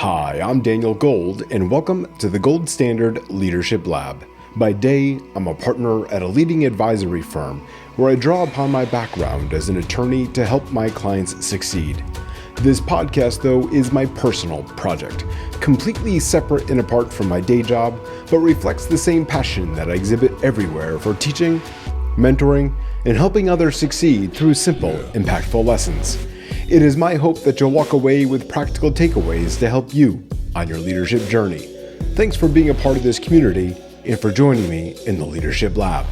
Hi, I'm Daniel Gold, and welcome to the Gold Standard Leadership Lab. By day, I'm a partner at a leading advisory firm where I draw upon my background as an attorney to help my clients succeed. This podcast, though, is my personal project, completely separate and apart from my day job, but reflects the same passion that I exhibit everywhere for teaching, mentoring, and helping others succeed through simple, impactful lessons. It is my hope that you'll walk away with practical takeaways to help you on your leadership journey. Thanks for being a part of this community and for joining me in the Leadership Lab.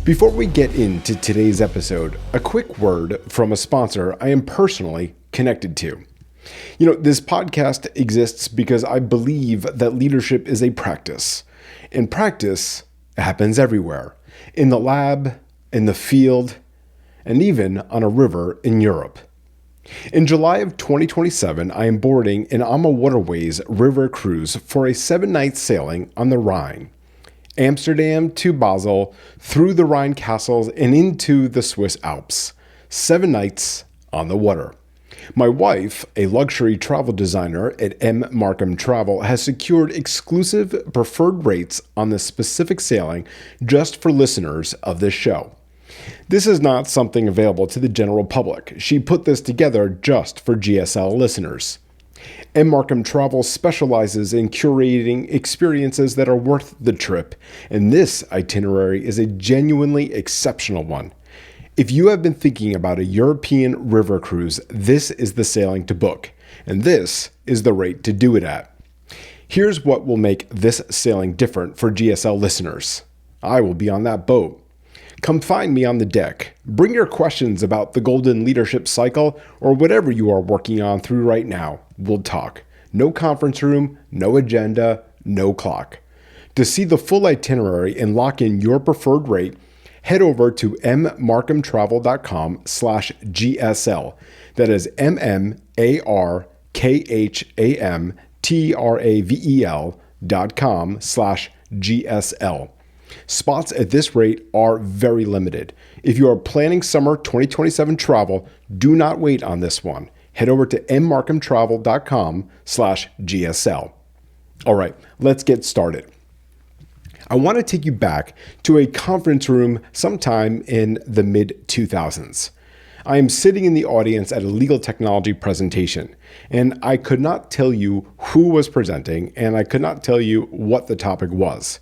Before we get into today's episode, a quick word from a sponsor I am personally connected to. This podcast exists because I believe that leadership is a practice, and practice happens everywhere, in the lab, in the field, and even on a river in Europe. In July of 2027, I am boarding an AMA Waterways river cruise for a 7-night sailing on the Rhine. Amsterdam to Basel, through the Rhine castles and into the Swiss Alps. 7 nights on the water. My wife, a luxury travel designer at M. Markham Travel, has secured exclusive preferred rates on this specific sailing just for listeners of this show. This is not something available to the general public. She put this together just for GSL listeners. M. Markham Travel specializes in curating experiences that are worth the trip, and this itinerary is a genuinely exceptional one. If you have been thinking about a European river cruise, this is the sailing to book, and this is the rate to do it at. Here's what will make this sailing different for GSL listeners. I will be on that boat. Come find me on the deck. Bring your questions about the Golden Leadership Cycle or whatever you are working on through right now. We'll talk. No conference room, no agenda, no clock. To see the full itinerary and lock in your preferred rate, head over to mmarkhamtravel.com/GSL. That is mmarkhamtravel.com/GSL. Spots at this rate are very limited. If you are planning summer 2027 travel, do not wait on this one. Head over to mmarkhamtravel.com/GSL. All right, let's get started. I want to take you back to a conference room sometime in the mid-2000s. I am sitting in the audience at a legal technology presentation, and I could not tell you who was presenting, and I could not tell you what the topic was.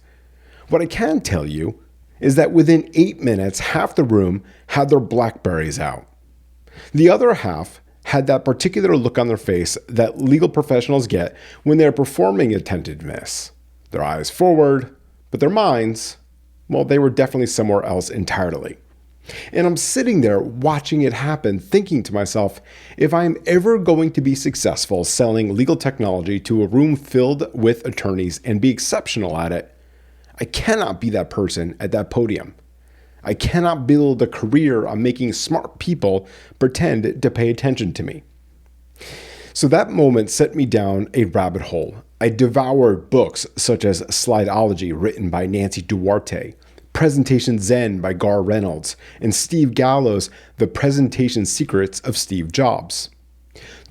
What I can tell you is that within 8 minutes, half the room had their BlackBerries out. The other half had that particular look on their face that legal professionals get when they're performing attentiveness. Their eyes forward, but their minds, well, they were definitely somewhere else entirely. And I'm sitting there watching it happen, thinking to myself, if I am ever going to be successful selling legal technology to a room filled with attorneys and be exceptional at it, I cannot be that person at that podium. I cannot build a career on making smart people pretend to pay attention to me. So that moment set me down a rabbit hole. I devoured books such as Slideology, written by Nancy Duarte, Presentation Zen by Garr Reynolds, and Steve Gallo's The Presentation Secrets of Steve Jobs.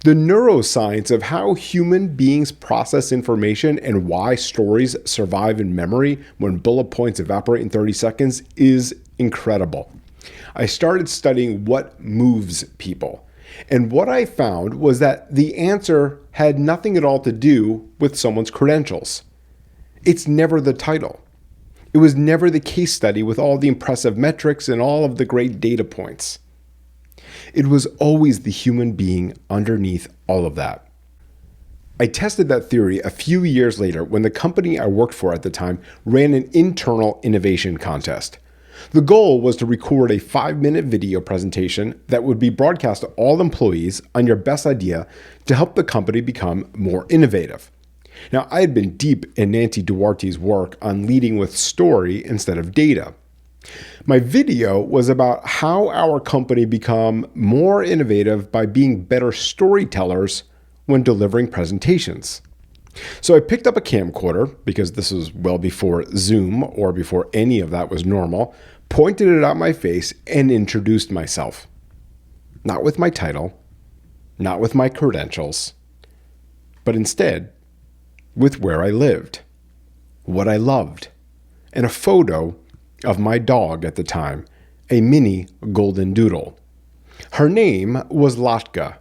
The neuroscience of how human beings process information and why stories survive in memory when bullet points evaporate in 30 seconds is incredible. I started studying what moves people, and what I found was that the answer had nothing at all to do with someone's credentials. It's never the title. It was never the case study with all the impressive metrics and all of the great data points. It was always the human being underneath all of that. I tested that theory a few years later when the company I worked for at the time ran an internal innovation contest. The goal was to record a 5-minute video presentation that would be broadcast to all employees on your best idea to help the company become more innovative. Now, I had been deep in Nancy Duarte's work on leading with story instead of data. My video was about how our company become more innovative by being better storytellers when delivering presentations. So I picked up a camcorder, because this was well before Zoom or before any of that was normal, pointed it at my face, and introduced myself. Not with my title, not with my credentials, but instead with where I lived, what I loved, and a photo of my dog at the time, a mini golden doodle. Her name was Latka,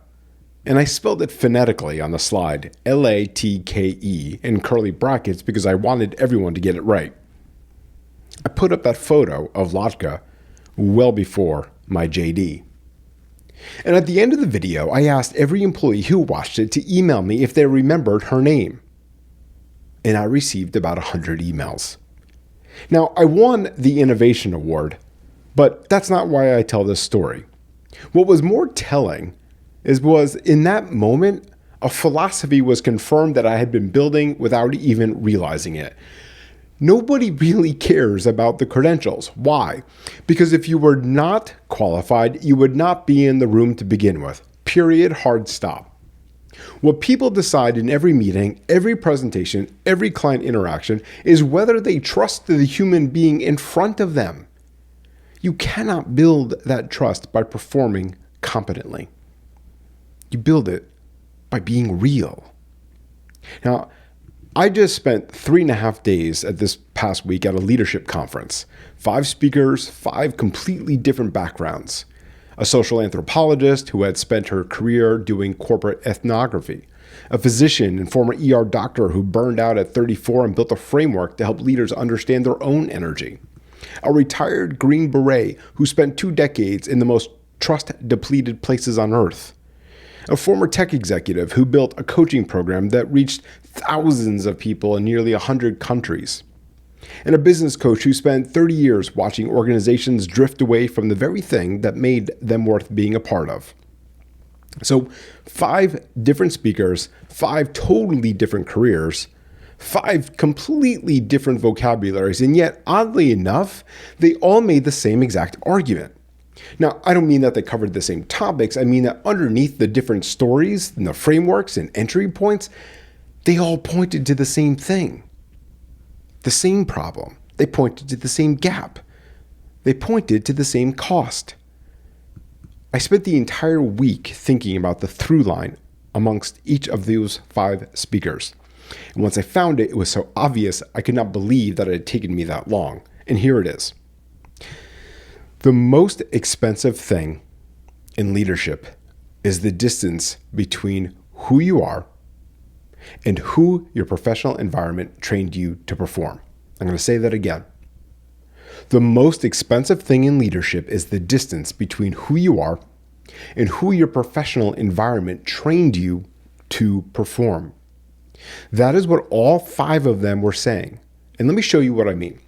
and I spelled it phonetically on the slide, L-A-T-K-E, in curly brackets because I wanted everyone to get it right. I put up that photo of Latka well before my JD. And at the end of the video, I asked every employee who watched it to email me if they remembered her name. And I received about 100 emails. Now, I won the Innovation Award, but that's not why I tell this story. What was more telling was in that moment, a philosophy was confirmed that I had been building without even realizing it. Nobody really cares about the credentials. Why? Because if you were not qualified, you would not be in the room to begin with. Period. Hard stop. What people decide in every meeting, every presentation, every client interaction is whether they trust the human being in front of them. You cannot build that trust by performing competently. You build it by being real. Now, I just spent 3.5 days at this past week at a leadership conference. 5 speakers, 5 completely different backgrounds. A social anthropologist who had spent her career doing corporate ethnography. A physician and former ER doctor who burned out at 34 and built a framework to help leaders understand their own energy. A retired Green Beret who spent 2 decades in the most trust-depleted places on earth. A former tech executive who built a coaching program that reached thousands of people in nearly 100 countries. And a business coach who spent 30 years watching organizations drift away from the very thing that made them worth being a part of. So 5 different speakers, 5 totally different careers, 5 completely different vocabularies, and yet, oddly enough, they all made the same exact argument. Now, I don't mean that they covered the same topics. I mean that underneath the different stories and the frameworks and entry points, they all pointed to the same thing, the same problem. They pointed to the same gap. They pointed to the same cost. I spent the entire week thinking about the through line amongst each of those 5 speakers. And once I found it, it was so obvious I could not believe that it had taken me that long. And here it is. The most expensive thing in leadership is the distance between who you are and who your professional environment trained you to perform. I'm going to say that again. The most expensive thing in leadership is the distance between who you are and who your professional environment trained you to perform. That is what all 5 of them were saying. And let me show you what I mean.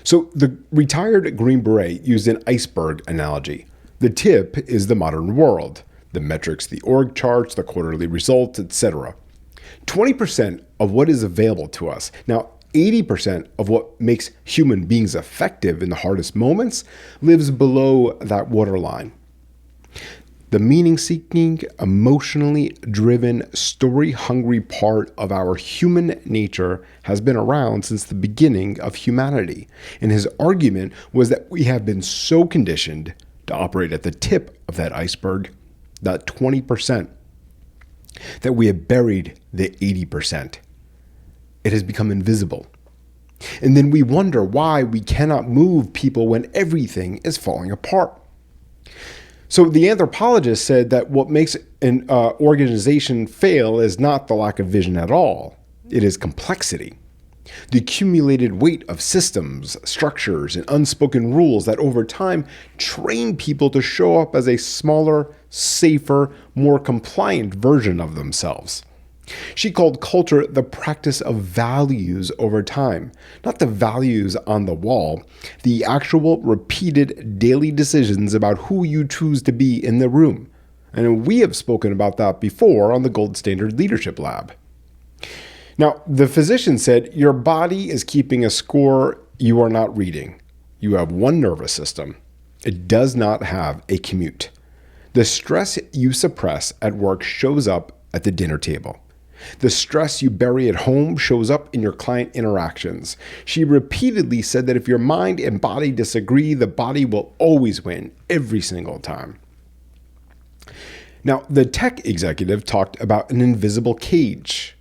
So the retired Green Beret used an iceberg analogy. The tip is the modern world, the metrics, the org charts, the quarterly results, etc. 20% of what is available to us. Now, 80% of what makes human beings effective in the hardest moments lives below that waterline. The meaning-seeking, emotionally driven, story-hungry part of our human nature has been around since the beginning of humanity. And his argument was that we have been so conditioned to operate at the tip of that iceberg, that 20%, that we have buried the 80%. It has become invisible. And then we wonder why we cannot move people when everything is falling apart. So the anthropologist said that what makes an organization fail is not the lack of vision at all. It is complexity. The accumulated weight of systems, structures, and unspoken rules that over time train people to show up as a smaller, safer, more compliant version of themselves. She called culture the practice of values over time, not the values on the wall, the actual repeated daily decisions about who you choose to be in the room. And we have spoken about that before on the Gold Standard Leadership Lab. Now, the physician said, your body is keeping a score you are not reading. You have one nervous system. It does not have a commute. The stress you suppress at work shows up at the dinner table. The stress you bury at home shows up in your client interactions. She repeatedly said that if your mind and body disagree, the body will always win every single time. Now, the tech executive talked about an invisible cage.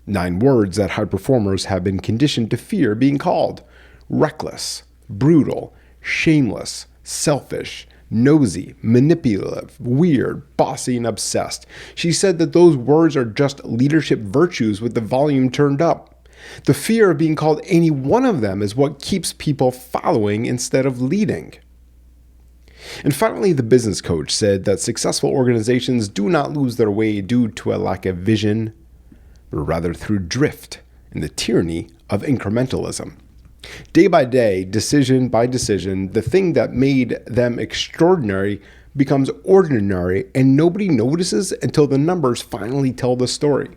9 words that high performers have been conditioned to fear being called: reckless, brutal, shameless, selfish, nosy, manipulative, weird, bossy, and obsessed. She said that those words are just leadership virtues with the volume turned up. The fear of being called any one of them is what keeps people following instead of leading. And finally, the business coach said that successful organizations do not lose their way due to a lack of vision, but rather through drift and the tyranny of incrementalism. Day by day, decision by decision, the thing that made them extraordinary becomes ordinary, and nobody notices until the numbers finally tell the story.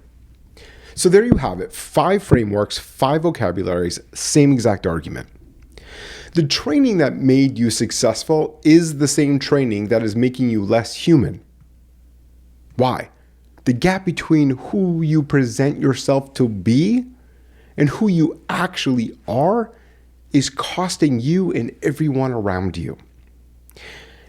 So there you have it, 5 frameworks, 5 vocabularies, same exact argument. The training that made you successful is the same training that is making you less human. Why? The gap between who you present yourself to be and who you actually are is costing you and everyone around you.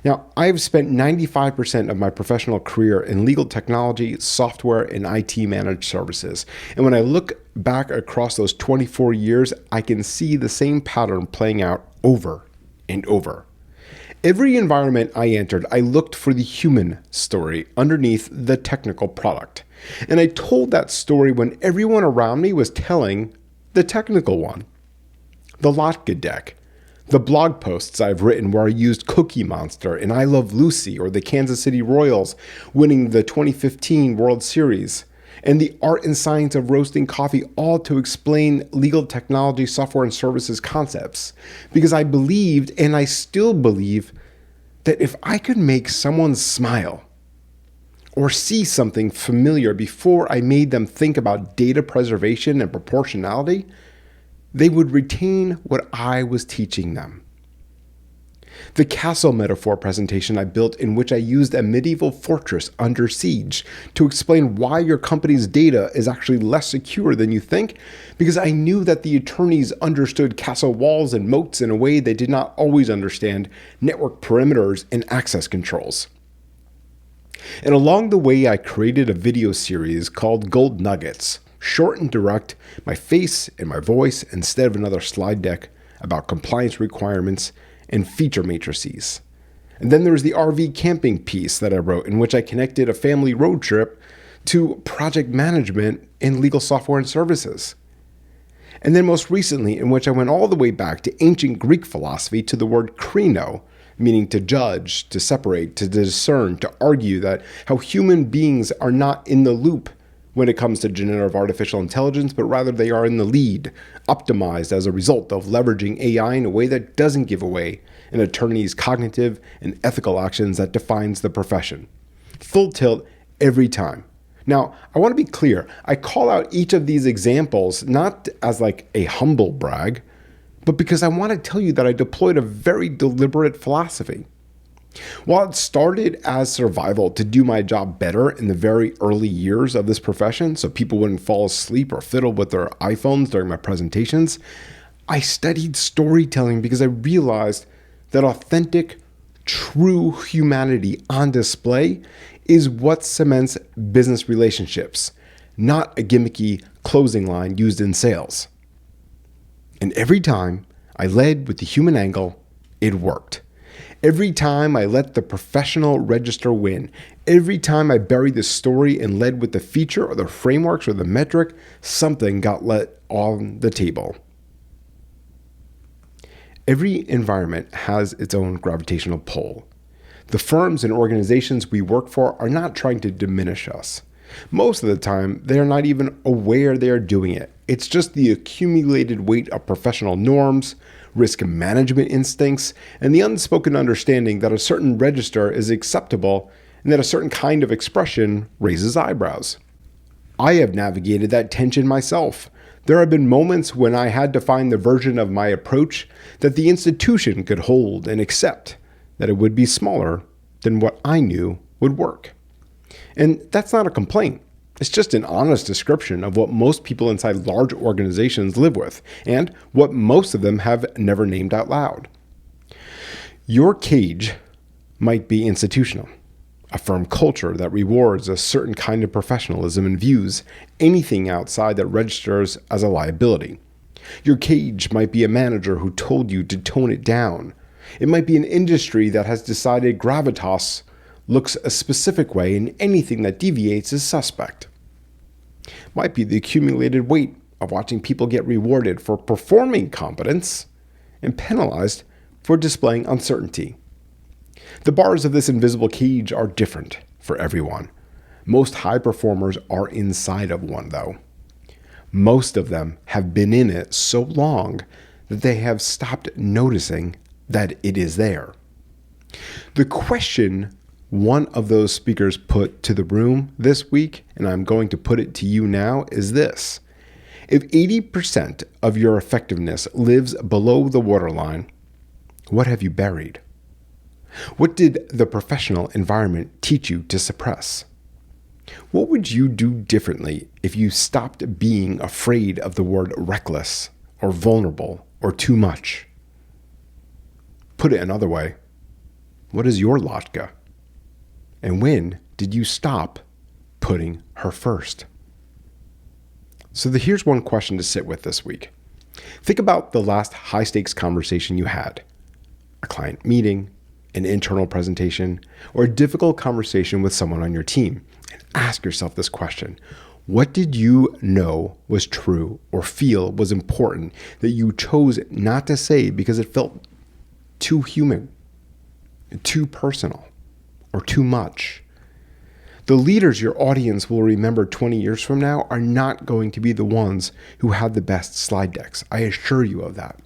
Now, I've spent 95% of my professional career in legal technology, software, and IT managed services. And when I look back across those 24 years, I can see the same pattern playing out over and over. Every environment I entered, I looked for the human story underneath the technical product. And I told that story when everyone around me was telling the technical one. The Latka deck, the blog posts I've written where I used Cookie Monster and I Love Lucy, or the Kansas City Royals winning the 2015 World Series, and the art and science of roasting coffee, all to explain legal technology, software, and services concepts. Because I believed, and I still believe, that if I could make someone smile or see something familiar before I made them think about data preservation and proportionality, they would retain what I was teaching them. The castle metaphor presentation I built, in which I used a medieval fortress under siege to explain why your company's data is actually less secure than you think, because I knew that the attorneys understood castle walls and moats in a way they did not always understand network perimeters and access controls. And along the way, I created a video series called Gold Nuggets, short and direct, my face and my voice instead of another slide deck about compliance requirements and feature matrices. And then there was the RV camping piece that I wrote, in which I connected a family road trip to project management in legal software and services. And then most recently, in which I went all the way back to ancient Greek philosophy to the word krino, meaning to judge, to separate, to discern, to argue that how human beings are not in the loop when it comes to generative artificial intelligence, but rather they are in the lead, optimized as a result of leveraging AI in a way that doesn't give away an attorney's cognitive and ethical actions that defines the profession. Full tilt every time. Now, I want to be clear. I call out each of these examples not as like a humble brag, but because I want to tell you that I deployed a very deliberate philosophy. While it started as survival to do my job better in the very early years of this profession, so people wouldn't fall asleep or fiddle with their iPhones during my presentations, I studied storytelling because I realized that authentic, true humanity on display is what cements business relationships, not a gimmicky closing line used in sales. And every time I led with the human angle, it worked. Every time I let the professional register win, every time I buried the story and led with the feature or the frameworks or the metric, something got let on the table. Every environment has its own gravitational pull. The firms and organizations we work for are not trying to diminish us. Most of the time, they are not even aware they are doing it. It's just the accumulated weight of professional norms, risk management instincts, and the unspoken understanding that a certain register is acceptable and that a certain kind of expression raises eyebrows. I have navigated that tension myself. There have been moments when I had to find the version of my approach that the institution could hold and accept, that it would be smaller than what I knew would work. And that's not a complaint. It's just an honest description of what most people inside large organizations live with, and what most of them have never named out loud. Your cage might be institutional. A firm culture that rewards a certain kind of professionalism and views anything outside that registers as a liability. Your cage might be a manager who told you to tone it down. It might be an industry that has decided gravitas looks a specific way and anything that deviates is suspect. Might be the accumulated weight of watching people get rewarded for performing competence and penalized for displaying uncertainty. The bars of this invisible cage are different for everyone. Most high performers are inside of one, though. Most of them have been in it so long that they have stopped noticing that it is there. The question one of those speakers put to the room this week, and I'm going to put it to you now, is this. If 80% of your effectiveness lives below the waterline, what have you buried? What did the professional environment teach you to suppress? What would you do differently if you stopped being afraid of the word reckless or vulnerable or too much? Put it another way, what is your Latka? And when did you stop putting her first? So here's one question to sit with this week. Think about the last high-stakes conversation you had. A client meeting, an internal presentation, or a difficult conversation with someone on your team. And ask yourself this question. What did you know was true or feel was important that you chose not to say because it felt too human, too personal, or too much? The leaders your audience will remember 20 years from now are not going to be the ones who had the best slide decks. I assure you of that.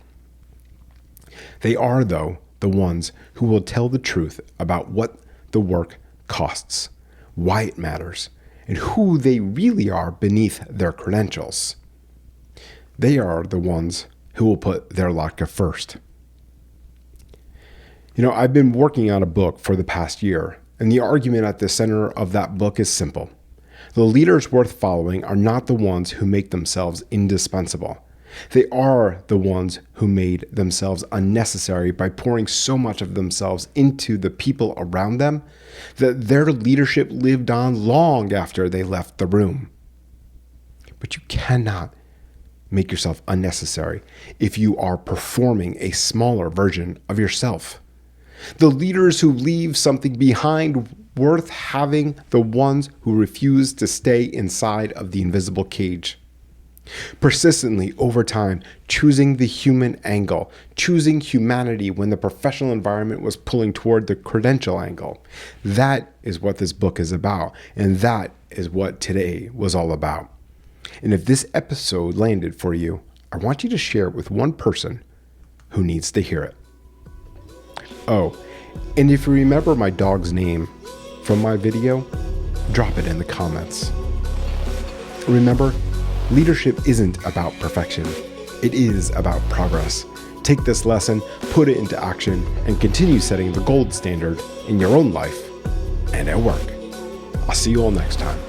They are, though, the ones who will tell the truth about what the work costs, why it matters, and who they really are beneath their credentials. They are the ones who will put their Latka first. I've been working on a book for the past year, and the argument at the center of that book is simple. The leaders worth following are not the ones who make themselves indispensable. They are the ones who made themselves unnecessary by pouring so much of themselves into the people around them that their leadership lived on long after they left the room. But you cannot make yourself unnecessary if you are performing a smaller version of yourself. The leaders who leave something behind worth having the ones who refuse to stay inside of the invisible cage. Persistently, over time, choosing the human angle, choosing humanity when the professional environment was pulling toward the credential angle. That is what this book is about, and that is what today was all about. And if this episode landed for you, I want you to share it with one person who needs to hear it. Oh, and if you remember my dog's name from my video, drop it in the comments. Remember, leadership isn't about perfection. It is about progress. Take this lesson, put it into action, and continue setting the gold standard in your own life and at work. I'll see you all next time.